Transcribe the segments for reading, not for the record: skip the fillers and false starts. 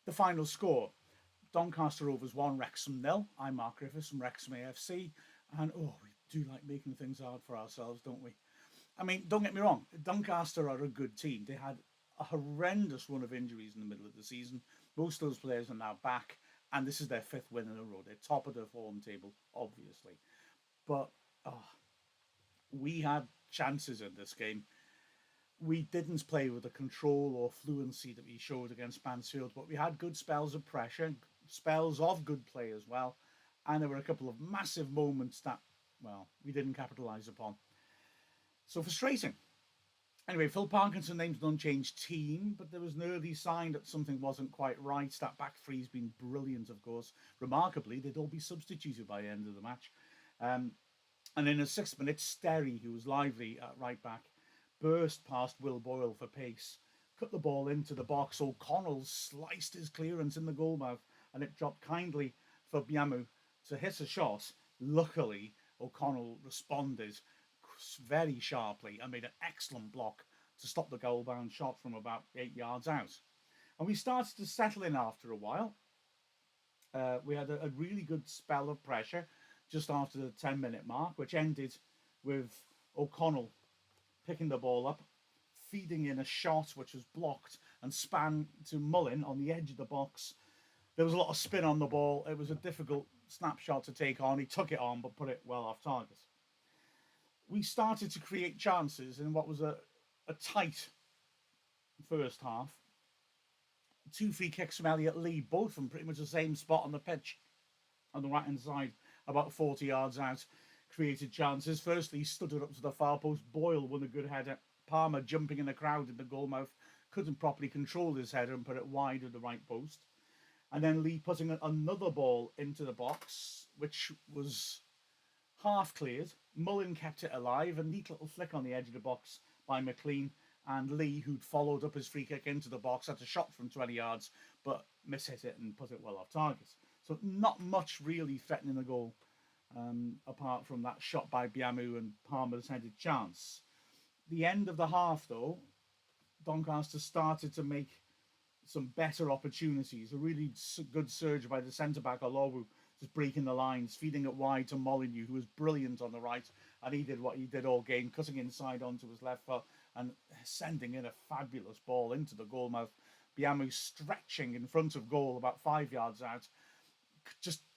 The final score: Doncaster Rovers 1, Wrexham nil. I'm Mark Griffiths from Wrexham AFC, and oh, we do like making things hard for ourselves, don't we? I mean, don't get me wrong, Doncaster are a good team. They had a horrendous run of injuries in the middle of the season. Most of those players are now back, and this is their fifth win in a row. They're top of the form table, obviously. But oh, we had chances in this game. We didn't play with the control or fluency that we showed against Mansfield, but we had good spells of pressure, spells of good play as well. And there were a couple of massive moments that, well, we didn't capitalise upon. So frustrating. Anyway, Phil Parkinson named an unchanged team, but there was an early sign that something wasn't quite right. That back three's been brilliant, of course. Remarkably, they'd all be substituted by the end of the match. Um, and in the 6th minute, Sterry, who was lively at right back, burst past Will Boyle for pace, cut the ball into the box. O'Connell sliced his clearance in the goalmouth, and it dropped kindly for Biamu to hit a shot. Luckily, O'Connell responded very sharply and made an excellent block to stop the goal-bound shot from about 8 yards out. And we started to settle in after a while. We had a really good spell of pressure just after the 10-minute mark, which ended with O'Connell picking the ball up, feeding in a shot which was blocked and span to Mullin on the edge of the box. There was a lot of spin on the ball. It was a difficult snapshot to take on. He took it on, but put it well off target. We started to create chances in what was a tight first half. Two free kicks from Elliot Lee, both from pretty much the same spot on the pitch on the right hand side, about 40 yards out, created chances. Firstly, he stood it up to the far post. Boyle won a good header. Palmer jumping in the crowd in the goalmouth, couldn't properly control his header and put it wide of the right post. And then Lee putting another ball into the box, which was half cleared. Mullin kept it alive. A neat little flick on the edge of the box by McLean. And Lee, who'd followed up his free kick into the box, had a shot from 20 yards, but mishit it and put it well off target. So not much really threatening the goal, apart from that shot by Biamu and Palmer's headed chance. The end of the half, though, Doncaster started to make some better opportunities. A really good surge by the centre-back, Olowu, just breaking the lines, feeding it wide to Molyneux, who was brilliant on the right, and he did what he did all game, cutting inside onto his left foot and sending in a fabulous ball into the goalmouth. Biamu stretching in front of goal about 5 yards out.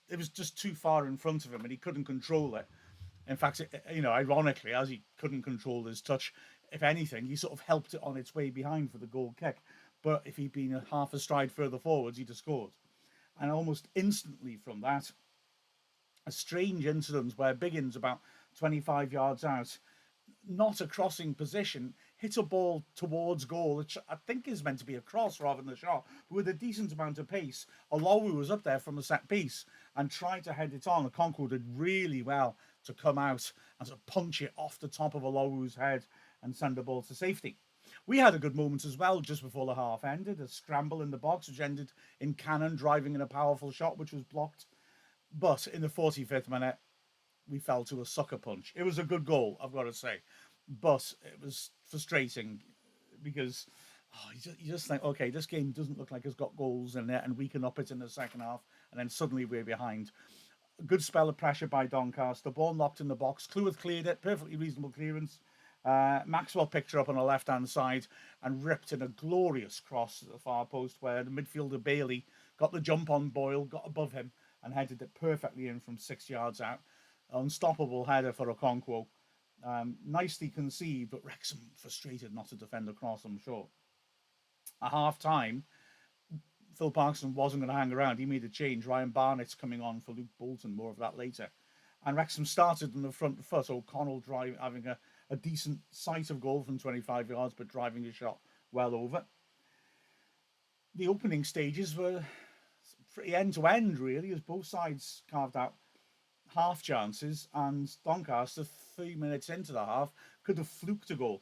It was just too far in front of him, and he couldn't control it. In fact, ironically, as he couldn't control his touch, if anything, he sort of helped it on its way behind for the goal kick. But if he'd been a half a stride further forwards, he'd have scored. And almost instantly from that, a strange incident where Biggins, about 25 yards out, not a crossing position, hit a ball towards goal, which I think is meant to be a cross rather than a shot, but with a decent amount of pace. Olowu was up there from a set piece and tried to head it on. And Concord did really well to come out and sort of punch it off the top of Olowu's head and send the ball to safety. We had a good moment as well just before the half ended. A scramble in the box, which ended in Cannon driving in a powerful shot, which was blocked. But in the 45th minute, we fell to a sucker punch. It was a good goal, I've got to say. But it was frustrating because you just think, okay, this game doesn't look like it's got goals in it, and we can up it in the second half, and then suddenly we're behind. A good spell of pressure by Doncaster. The ball knocked in the box. Cleworth cleared it. Perfectly reasonable clearance. Maxwell picked her up on the left-hand side and ripped in a glorious cross at the far post where the midfielder Bailey got the jump on Boyle, got above him, and headed it perfectly in from 6 yards out. Unstoppable header for Okonkwo. Nicely conceived, but Wrexham frustrated not to defend the cross, I'm sure. At half-time, Phil Parkinson wasn't going to hang around. He made a change. Ryan Barnett's coming on for Luke Bolton. More of that later. And Wrexham started on the front foot. O'Connell having a decent sight of goal from 25 yards, but driving a shot well over. The opening stages were pretty end-to-end, really, as both sides carved out half chances, and Doncaster, 3 minutes into the half, could have fluked a goal.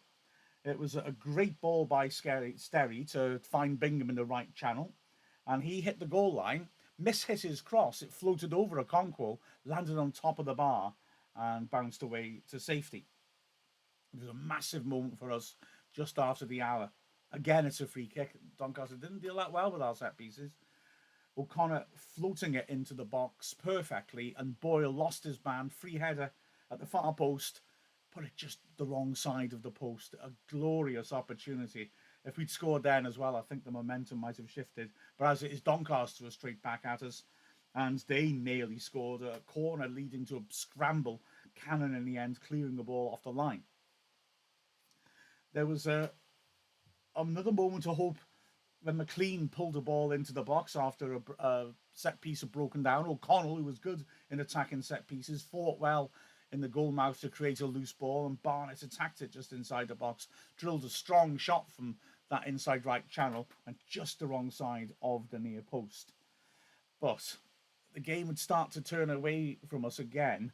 It was a great ball by Sterry to find Bingham in the right channel, and he hit the goal line, mishit his cross, it floated over Okonkwo, landed on top of the bar, and bounced away to safety. It was a massive moment for us just after the hour. Again, it's a free kick. Doncaster didn't deal that well with our set pieces. O'Connor floating it into the box perfectly, and Boyle lost his man, free header at the far post, put it just the wrong side of the post. A glorious opportunity. If we'd scored then as well, I think the momentum might have shifted. But as it is, Doncaster was straight back at us, and they nearly scored a corner leading to a scramble. Cannon in the end clearing the ball off the line. There was another moment of hope when McLean pulled the ball into the box after a set piece had broken down. O'Connell, who was good in attacking set pieces, fought well in the goal mouth to create a loose ball, and Barnett attacked it just inside the box, drilled a strong shot from that inside right channel and just the wrong side of the near post. But the game would start to turn away from us again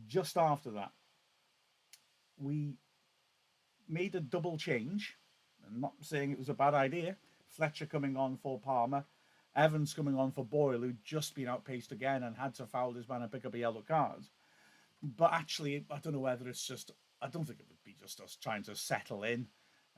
just after that. We made a double change. I'm not saying it was a bad idea. Fletcher coming on for Palmer, Evans coming on for Boyle, who'd just been outpaced again and had to foul his man and pick up a yellow card. But actually, I don't know whether it's just, I don't think it would be just us trying to settle in.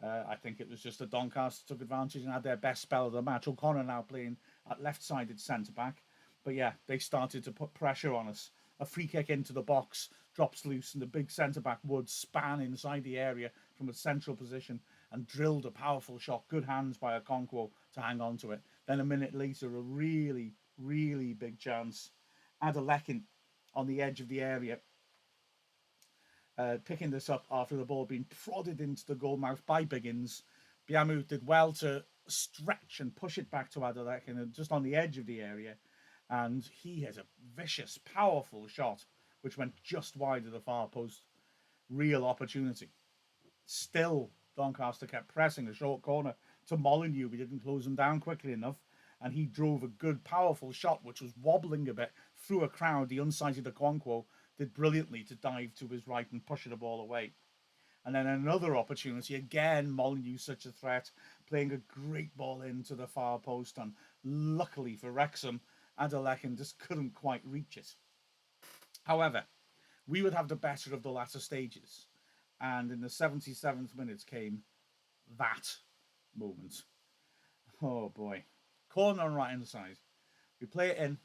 I think it was just that Doncaster took advantage and had their best spell of the match. O'Connor now playing at left-sided centre-back. But yeah, they started to put pressure on us. A free kick into the box, drops loose, and the big centre-back Wood span inside the area from a central position and drilled a powerful shot. Good hands by Okonkwo to hang on to it. Then a minute later, a really, really big chance. Adelekhin on the edge of the area, picking this up after the ball being prodded into the goal mouth by Biggins. Biamu did well to stretch and push it back to Adelekhin just on the edge of the area. And he has a vicious, powerful shot, which went just wide of the far post. Real opportunity. Still, Doncaster kept pressing a short corner to Molyneux. We didn't close him down quickly enough. And he drove a good, powerful shot, which was wobbling a bit through a crowd. The unsighted Okonkwo did brilliantly to dive to his right and push the ball away. And then another opportunity, again, Molyneux, such a threat, playing a great ball into the far post. And luckily for Wrexham, Adelekhin just couldn't quite reach it. However, we would have the better of the latter stages. And in the 77th minute came that moment. Oh boy. Corner on right hand side. We play it in.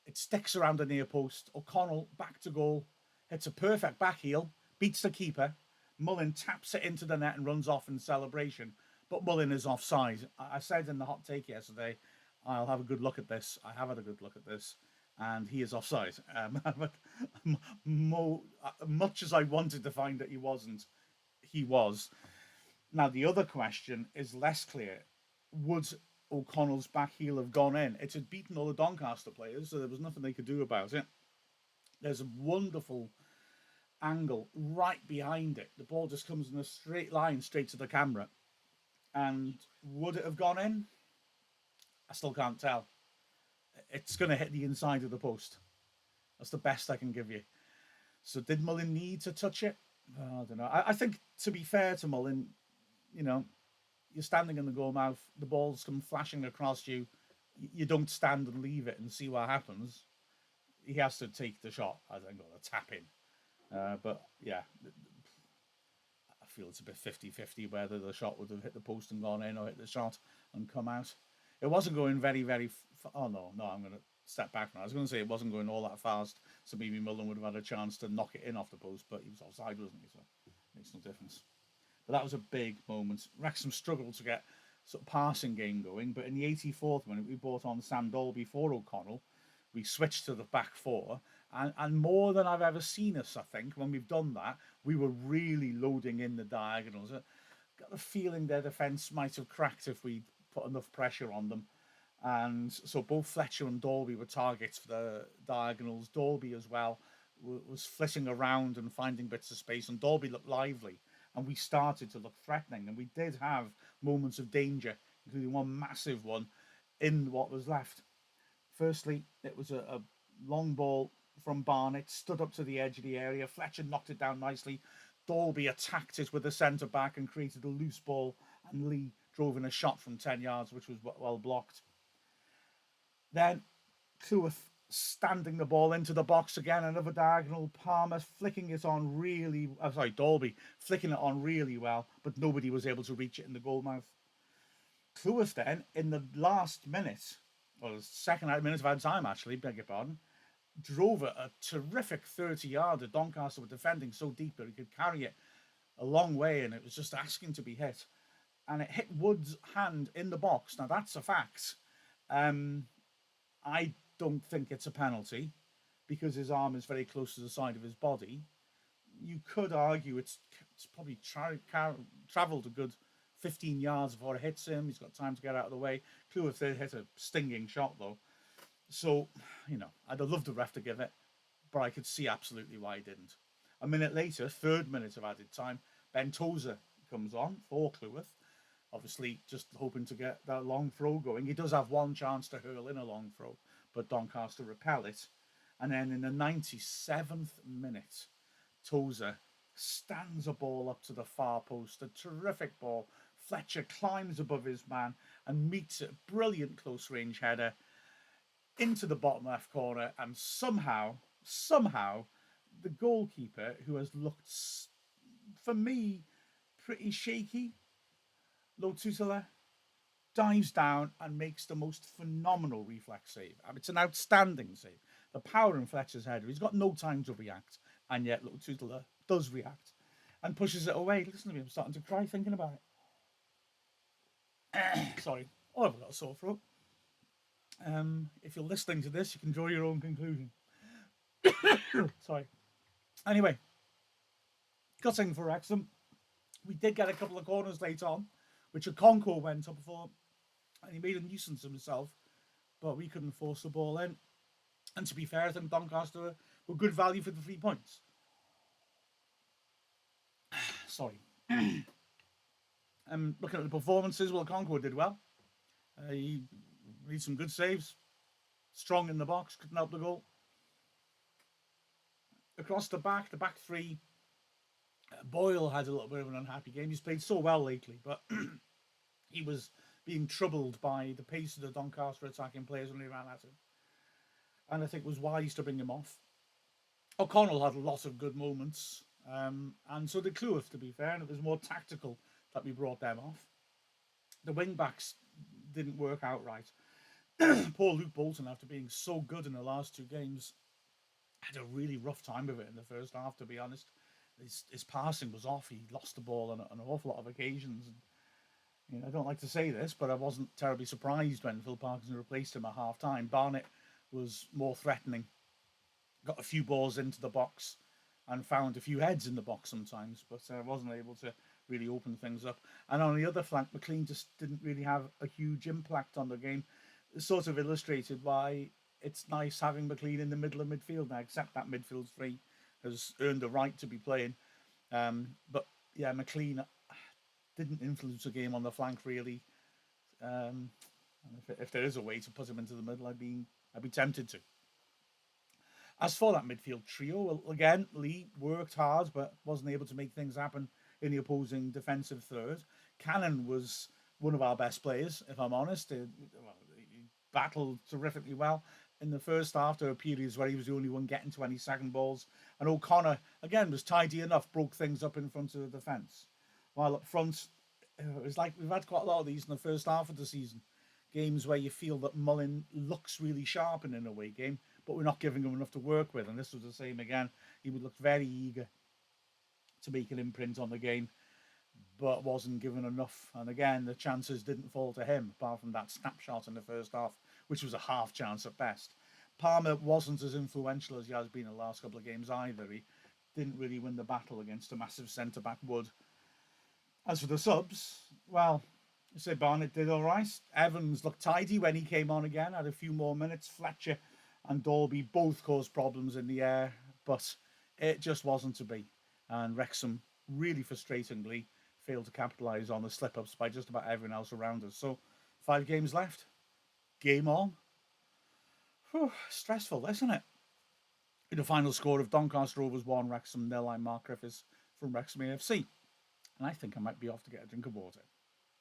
It sticks around the near post. O'Connell back to goal. Hits a perfect back heel. Beats the keeper. Mullin taps it into the net and runs off in celebration. But Mullin is offside. I said in the hot take yesterday, I'll have a good look at this. I have had a good look at this. And he is offside. But much as I wanted to find that he wasn't, he was. Now, the other question is less clear. Would O'Connell's back heel have gone in? It had beaten all the Doncaster players, so there was nothing they could do about it. There's a wonderful angle right behind it. The ball just comes in a straight line straight to the camera. And would it have gone in? I still can't tell. It's going to hit the inside of the post. That's the best I can give you. So did Mullin need to touch it? I don't know. I think, to be fair to Mullin, you know, you're standing in the goal mouth, the ball's come flashing across you. You don't stand and leave it and see what happens. He has to take the shot, I think, or the tap in. But yeah, I feel it's a bit 50-50 whether the shot would have hit the post and gone in or hit the shot and come out. It wasn't going very, very... Oh, no, I'm going to step back now. I was going to say it wasn't going all that fast, so maybe Mullin would have had a chance to knock it in off the post, but he was offside, wasn't he? So it makes no difference. But that was a big moment. Wrexham struggled to get sort of passing game going, but in the 84th minute, we brought on Sam Dolby for O'Connell. We switched to the back four, and more than I've ever seen us, I think, when we've done that, we were really loading in the diagonals. Got the feeling their defence might have cracked if we put enough pressure on them. And so both Fletcher and Dolby were targets for the diagonals. Dolby as well was flitting around and finding bits of space, and Dolby looked lively. And we started to look threatening, and we did have moments of danger, including one massive one in what was left. Firstly, it was a long ball from Barnett, stood up to the edge of the area. Fletcher knocked it down nicely. Dolby attacked it with the centre-back and created a loose ball, and Lee drove in a shot from 10 yards, which was well blocked. Then Cleworth standing the ball into the box again, another diagonal. Palmer flicking it on really... Dolby flicking it on really well, but nobody was able to reach it in the goal mouth. Cleworth then, in the last minute, well, the second minute of added time, actually, beg your pardon, drove a terrific 30-yarder. Doncaster were defending so deep that he could carry it a long way, and it was just asking to be hit. And it hit Wood's hand in the box. Now, that's a fact. Um, I don't think it's a penalty because his arm is very close to the side of his body. You could argue it's probably travelled a good 15 yards before it hits him. He's got time to get out of the way. Clue if they hit a stinging shot, though. So, I'd have loved the ref to give it, but I could see absolutely why he didn't. A minute later, third minute of added time, Ben Tozer comes on for Cleworth. Obviously, just hoping to get that long throw going. He does have one chance to hurl in a long throw, but Doncaster repel it. And then in the 97th minute, Tozer stands a ball up to the far post. A terrific ball. Fletcher climbs above his man and meets it. Brilliant close range header into the bottom left corner. And somehow, the goalkeeper, who has looked, for me, pretty shaky, Lotutala, dives down and makes the most phenomenal reflex save. I mean, it's an outstanding save. The power in Fletcher's header. He's got no time to react, and yet Lotutala does react and pushes it away. Listen to me, I'm starting to cry thinking about it. Sorry. Oh, I've got a sore throat. If you're listening to this, you can draw your own conclusion. Sorry. Anyway, gutting for Wrexham. We did get a couple of corners late on, which a Concord went up for, and he made a nuisance of himself, but we couldn't force the ball in. And to be fair, I think Doncaster were good value for the 3 points. Sorry. Looking at the performances, well, Concord did well. He made some good saves. Strong in the box, couldn't help the goal. Across the back three, Boyle had a little bit of an unhappy game. He's played so well lately, but he was being troubled by the pace of the Doncaster attacking players when they ran at him. And I think it was wise to bring him off. O'Connell had a lot of good moments, and so did Cleworth, to be fair, and it was more tactical that we brought them off. The wing-backs didn't work out right. Poor Luke Bolton, after being so good in the last 2 games, had a really rough time of it in the first half, to be honest. His passing was off. He lost the ball on an awful lot of occasions. And, I don't like to say this, but I wasn't terribly surprised when Phil Parkinson replaced him at half-time. Barnett was more threatening, got a few balls into the box and found a few heads in the box sometimes, but wasn't able to really open things up. And on the other flank, McLean just didn't really have a huge impact on the game. It's sort of illustrated why it's nice having McLean in the middle of midfield. I accept that midfield 3 has earned the right to be playing. But yeah, McLean didn't influence the game on the flank really. And if there is a way to put him into the middle, I'd be tempted to. As for that midfield trio, well, again, Lee worked hard but wasn't able to make things happen in the opposing defensive third. Cannon was one of our best players, if I'm honest. He battled terrifically well. In the first half, there were periods where he was the only one getting to any second balls. And O'Connor, again, was tidy enough, broke things up in front of the defence. While up front, it was like we've had quite a lot of these in the first half of the season. Games where you feel that Mullin looks really sharp in an away game, but we're not giving him enough to work with. And this was the same again. He would look very eager to make an imprint on the game, but wasn't given enough. And again, the chances didn't fall to him, apart from that snapshot in the first half, which was a half chance at best. Palmer wasn't as influential as he has been in the last couple of games either. He didn't really win the battle against a massive centre-back Wood. As for the subs, well, I say Barnett did all right. Evans looked tidy when he came on again, had a few more minutes. Fletcher and Dalby both caused problems in the air, but it just wasn't to be. And Wrexham, really frustratingly, failed to capitalise on the slip-ups by just about everyone else around us. So, 5 games left. Game on. Whew, stressful, isn't it? In the final score of Doncaster Rovers 1, Wrexham 0, I'm Mark Griffiths from Wrexham AFC. And I think I might be off to get a drink of water.